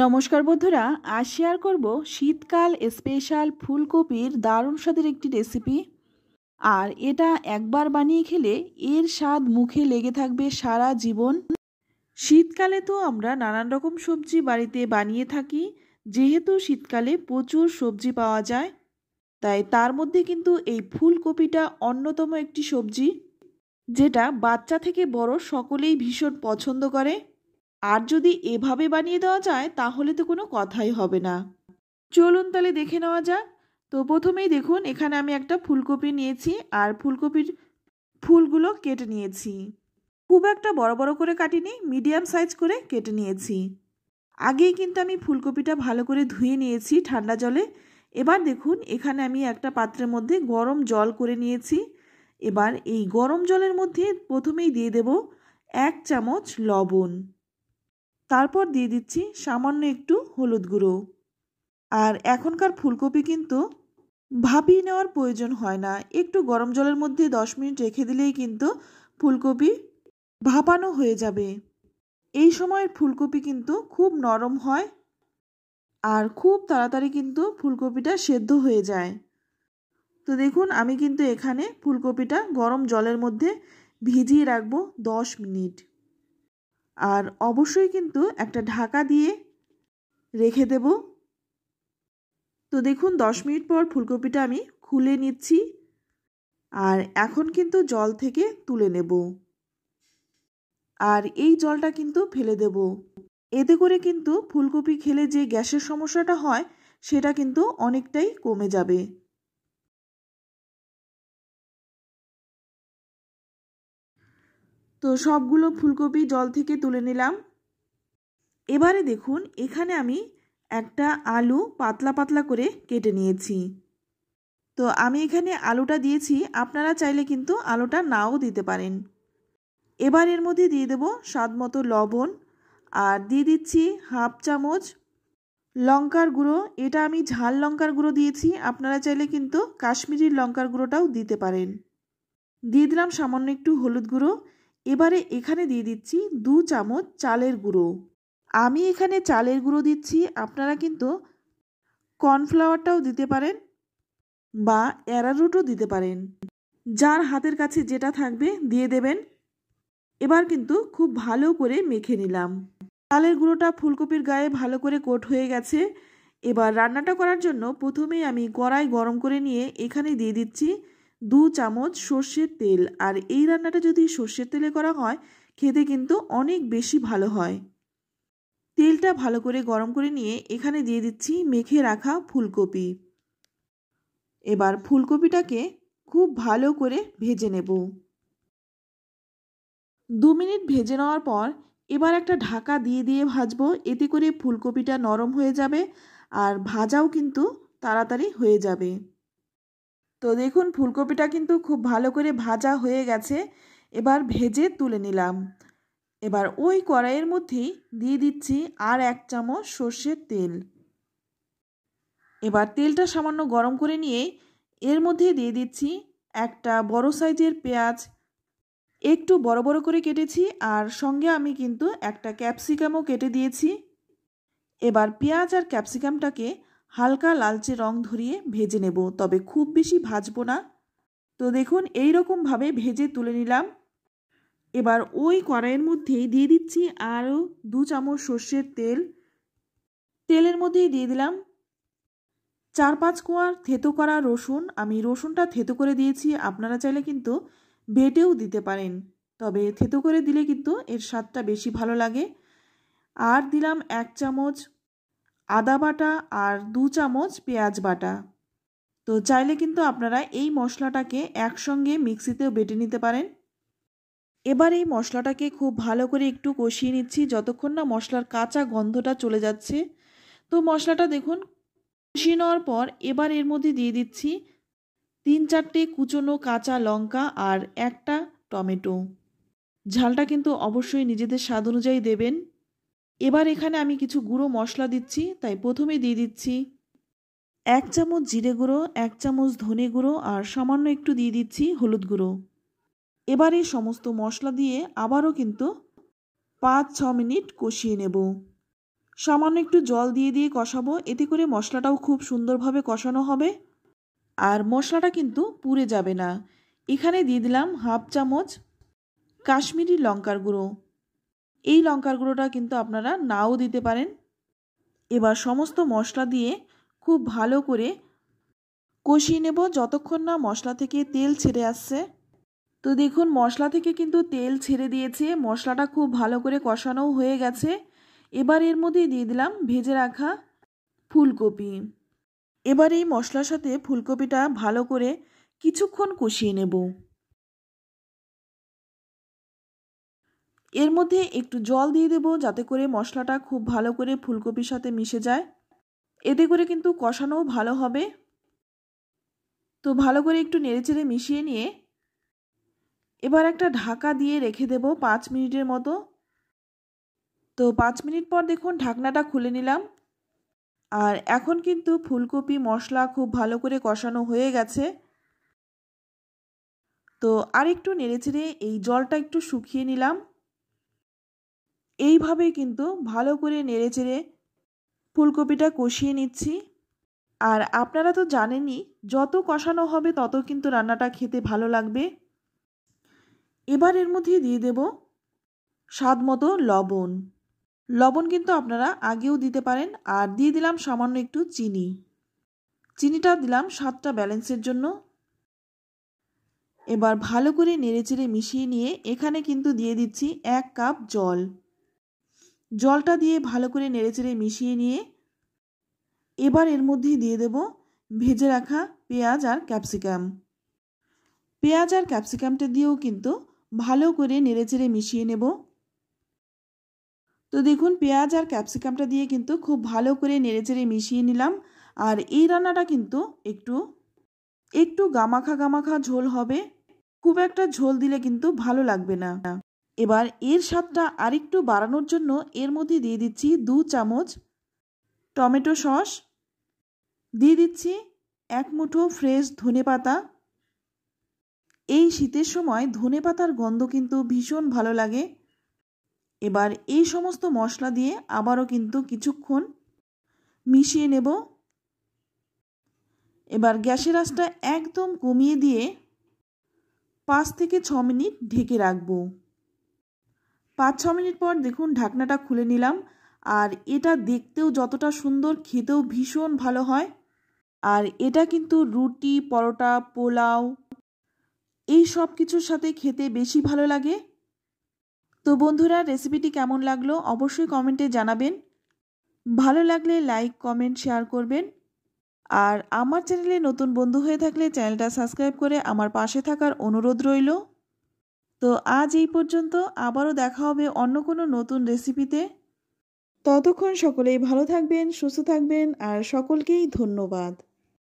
নমস্কার বন্ধুরা, আজ শেয়ার করব শীতকাল স্পেশাল ফুলকপির দারুণ স্বাদের একটি রেসিপি। আর এটা একবার বানিয়ে খেলে এর স্বাদ মুখে লেগে থাকবে সারা জীবন। শীতকালে তো আমরা নানান রকম সবজি বাড়িতে বানিয়ে থাকি। যেহেতু শীতকালে প্রচুর সবজি পাওয়া যায়, তাই তার মধ্যে কিন্তু এই ফুলকপিটা অন্যতম একটি সবজি, যেটা বাচ্চা থেকে বড় সকলেই ভীষণ পছন্দ করে। আর যদি এভাবে বানিয়ে দেওয়া যায় তাহলে তো কোনো কথাই হবে না। চলুন তাহলে দেখে নেওয়া যাক। তো প্রথমেই দেখুন, এখানে আমি একটা ফুলকপি নিয়েছি আর ফুলকপির ফুলগুলো কেটে নিয়েছি। খুব একটা বড় বড় করে কাটিনি, মিডিয়াম সাইজ করে কেটে নিয়েছি। আগেই কিন্তু আমি ফুলকপিটা ভালো করে ধুয়ে নিয়েছি ঠান্ডা জলে। এবার দেখুন, এখানে আমি একটা পাত্রের মধ্যে গরম জল করে নিয়েছি। এবার এই গরম জলের মধ্যে প্রথমেই দিয়ে দেব 1 চামচ লবণ। তারপর দিয়ে দিচ্ছি সামান্য একটু হলুদ গুঁড়ো। আর এখনকার ফুলকপি কিন্তু ভাপিয়ে নেওয়ার প্রয়োজন হয় না, একটু গরম জলের মধ্যে 10 মিনিট রেখে দিলেই কিন্তু ফুলকপি ভাপানো হয়ে যাবে। এই সময়ের ফুলকপি কিন্তু খুব নরম হয় আর খুব তাড়াতাড়ি কিন্তু ফুলকপিটা সেদ্ধ হয়ে যায়। তো দেখুন, আমি কিন্তু এখানে ফুলকপিটা গরম জলের মধ্যে ভিজিয়ে রাখবো 10 মিনিট। আর অবশ্যই কিন্তু একটা ঢাকা দিয়ে রেখে দেব। তো দেখুন, 10 মিনিট পর ফুলকপিটা আমি খুলে নিচ্ছি। আর এখন কিন্তু জল থেকে তুলে নেব। আর এই জলটা কিন্তু ফেলে দেব। এতে করে কিন্তু ফুলকপি খেলে যে গ্যাসের সমস্যাটা হয় সেটা কিন্তু অনেকটাই কমে যাবে। তো সবগুলো ফুলকপি জল থেকে তুলে নিলাম। এবারে দেখুন, এখানে আমি একটা আলু পাতলা পাতলা করে কেটে নিয়েছি। তো আমি এখানে আলুটা দিয়েছি, আপনারা চাইলে কিন্তু আলুটা নাও দিতে পারেন। এবার এর মধ্যে দিয়ে দেব স্বাদ মতো লবণ আর দিয়ে দিচ্ছি 1/2 চামচ লঙ্কার গুঁড়ো। এটা আমি ঝাল লঙ্কার গুঁড়ো দিয়েছি, আপনারা চাইলে কিন্তু কাশ্মীরি লঙ্কার গুঁড়োটাও দিতে পারেন। দিয়ে দিলাম সামান্য একটু হলুদ গুঁড়ো। এবারে এখানে দিয়ে দিচ্ছি 2 চামচ চালের গুঁড়ো। আমি এখানে চালের গুঁড়ো দিচ্ছি, আপনারা কিন্তু কর্নফ্লাওয়ারটাও দিতে পারেন বা অ্যারারুটও দিতে পারেন। যার হাতের কাছে যেটা থাকবে দিয়ে দেবেন। এবার কিন্তু খুব ভালো করে মেখে নিলাম। চালের গুঁড়োটা ফুলকপির গায়ে ভালো করে কোট হয়ে গেছে। এবার রান্নাটা করার জন্য প্রথমেই আমি কড়াই গরম করে নিয়ে এখানে দিয়ে দিচ্ছি 2 চামচ সর্ষের তেল। আর এই রান্নাটা যদি সর্ষের তেলে করা হয় খেতে কিন্তু অনেক বেশি ভালো হয়। তেলটা ভালো করে গরম করে নিয়ে এখানে দিয়ে দিচ্ছি মেখে রাখা ফুলকপি। এবার ফুলকপিটাকে খুব ভালো করে ভেজে নেব। 2 মিনিট ভেজে নেওয়ার পর এবার একটা ঢাকা দিয়ে দিয়ে ভাজবো। এতে করে ফুলকপিটা নরম হয়ে যাবে আর ভাজাও কিন্তু তাড়াতাড়ি হয়ে যাবে। তো দেখুন, ফুলকপিটা কিন্তু খুব ভালো করে ভাজা হয়ে গেছে। এবার ভেজে তুলে নিলাম। এবার ওই কড়াইয়ের মধ্যেই দিয়ে দিচ্ছি আর 1 চামচ সর্ষের তেল। এবার তেলটা সামান্য গরম করে নিয়ে এর মধ্যে দিয়ে দিচ্ছি একটা বড় সাইজের পেঁয়াজ, একটু বড় বড় করে কেটেছি। আর সঙ্গে আমি কিন্তু একটা ক্যাপসিকামও কেটে দিয়েছি। এবার পেঁয়াজ আর ক্যাপসিকামটাকে হালকা লালচে রং ধরিয়ে ভেজে নেব, তবে খুব বেশি ভাজবো না। তো দেখুন, এই রকমভাবে ভেজে তুলে নিলাম। এবার ওই কড়াইয়ের মধ্যেই দিয়ে দিচ্ছি আরও 2 চামচ সর্ষের তেল। তেলের মধ্যেই দিয়ে দিলাম 4-5 কোয়া থেতো করা রসুন। আমি রসুনটা থেতো করে দিয়েছি, আপনারা চাইলে কিন্তু বেটেও দিতে পারেন, তবে থেতো করে দিলে কিন্তু এর স্বাদটা বেশি ভালো লাগে। আর দিলাম 1 চামচ আদা বাটা আর 2 চামচ পেঁয়াজ বাটা। তো চাইলে কিন্তু আপনারা এই মশলাটাকে একসঙ্গে মিক্সিতেও বেটে নিতে পারেন। এবার এই মশলাটাকে খুব ভালো করে একটু কষিয়ে নিচ্ছি যতক্ষণ না মশলার কাঁচা গন্ধটা চলে যাচ্ছে। তো মশলাটা দেখুন কষিয়ে নেওয়ার পর এবার এর মধ্যে দিয়ে দিচ্ছি 3-4টে কুচনো কাঁচা লঙ্কা আর একটা টমেটো। ঝালটা কিন্তু অবশ্যই নিজেদের স্বাদ অনুযায়ী দেবেন। এবার এখানে আমি কিছু গুঁড়ো মশলা দিচ্ছি, তাই প্রথমে দিয়ে দিচ্ছি 1 চামচ জিরে গুঁড়ো, 1 চামচ ধনে গুঁড়ো আর সামান্য একটু দিয়ে দিচ্ছি হলুদ গুঁড়ো। এবার এই সমস্ত মশলা দিয়ে আবারও কিন্তু 5-6 মিনিট কষিয়ে নেব। সামান্য একটু জল দিয়ে দিয়ে কষাবো, এতে করে মশলাটাও খুব সুন্দরভাবে কষানো হবে আর মশলাটা কিন্তু পুড়ে যাবে না। এখানে দিয়ে দিলাম হাফ চামচ কাশ্মীরি লঙ্কার গুঁড়ো। এই লঙ্কার গুঁড়োটা কিন্তু আপনারা নাও দিতে পারেন। এবার সমস্ত মশলা দিয়ে খুব ভালো করে কষিয়ে নেব যতক্ষণ না মশলা থেকে তেল ছেড়ে আসছে। তো দেখুন মশলা থেকে কিন্তু তেল ছেড়ে দিয়েছে, মশলাটা খুব ভালো করে কষানোও হয়ে গেছে। এবার এর মধ্যে দিয়ে দিলাম ভেজে রাখা ফুলকপি। এবার এই মশলার সাথে ফুলকপিটা ভালো করে কিছুক্ষণ কষিয়ে নেব। এর মধ্যে একটু জল দিয়ে দেব যাতে করে মশলাটা খুব ভালো করে ফুলকপির সাথে মিশে যায়, এতে করে কিন্তু কষানোও ভালো হবে। তো ভালো করে একটু নেড়েচেড়ে মিশিয়ে নিয়ে এবার একটা ঢাকা দিয়ে রেখে দেব 5 মিনিটের মতো। তো 5 মিনিট পর দেখুন ঢাকনাটা খুলে নিলাম আর এখন কিন্তু ফুলকপি মশলা খুব ভালো করে কষানো হয়ে গেছে। তো আরেকটু নেড়েচেড়ে এই জলটা একটু শুকিয়ে নিলাম। এইভাবেই কিন্তু ভালো করে নেড়েচেড়ে ফুলকপিটা কষিয়ে নিচ্ছি। আর আপনারা তো জানেনই যত কষানো হবে তত কিন্তু রান্নাটা খেতে ভালো লাগবে। এবার এর মধ্যে দিয়ে দেব স্বাদ মতো লবণ। লবণ কিন্তু আপনারা আগেও দিতে পারেন। আর দিয়ে দিলাম সামান্য একটু চিনি। চিনিটা দিলাম স্বাদটা ব্যালেন্সের জন্য। এবার ভালো করে নেড়েচেড়ে মিশিয়ে নিয়ে এখানে কিন্তু দিয়ে দিচ্ছি 1 কাপ জল। জলটা দিয়ে ভালো করে নেড়েচেড়ে মিশিয়ে নিয়ে এবার এর মধ্যে দিয়ে দেব ভেজে রাখা পেঁয়াজ আর ক্যাপসিকাম। পেঁয়াজ আর ক্যাপসিকামটা দিয়েও কিন্তু ভালো করে নেড়েচেড়ে মিশিয়ে নেব। তো দেখুন পেঁয়াজ আর ক্যাপসিকামটা দিয়ে কিন্তু খুব ভালো করে নেড়েচেড়ে মিশিয়ে নিলাম। আর এই রান্নাটা কিন্তু একটু গামাখা গামাখা ঝোল হবে, খুব একটা ঝোল দিলে কিন্তু ভালো লাগবে না। এবার এর স্বাদটা আরেকটু বাড়ানোর জন্য এর মধ্যে দিয়ে দিচ্ছি 2 চামচ টমেটো সস, দিয়ে দিচ্ছি 1 মুঠো ফ্রেশ ধনেপাতা। এই শীতের সময় ধনেপাতার গন্ধ কিন্তু ভীষণ ভালো লাগে। এবার এই সমস্ত মশলা দিয়ে আবারও কিন্তু কিছুক্ষণ মিশিয়ে নেব। এবার গ্যাসের আঁচটা একদম কমিয়ে দিয়ে 5 থেকে 6 মিনিট ঢেকে রাখব। 5-6 মিনিট পর দেখুন ঢাকনাটা খুলে নিলাম। আর এটা দেখতেও যতটা সুন্দর খেতেও ভীষণ ভালো হয়। আর এটা কিন্তু রুটি, পরোটা, পোলাও এই সব কিছুর সাথে খেতে বেশি ভালো লাগে। তো বন্ধুরা রেসিপিটি কেমন লাগলো অবশ্যই কমেন্টে জানাবেন। ভালো লাগলে লাইক, কমেন্ট, শেয়ার করবেন। আর আমার চ্যানেলে নতুন বন্ধু হয়ে থাকলে চ্যানেলটা সাবস্ক্রাইব করে আমার পাশে থাকার অনুরোধ রইল। তো আজ এই পর্যন্ত, আবারও দেখা হবে অন্য কোনো নতুন রেসিপিতে। ততক্ষণ সকলেই ভালো থাকবেন, সুস্থ থাকবেন আর সকলকেই ধন্যবাদ।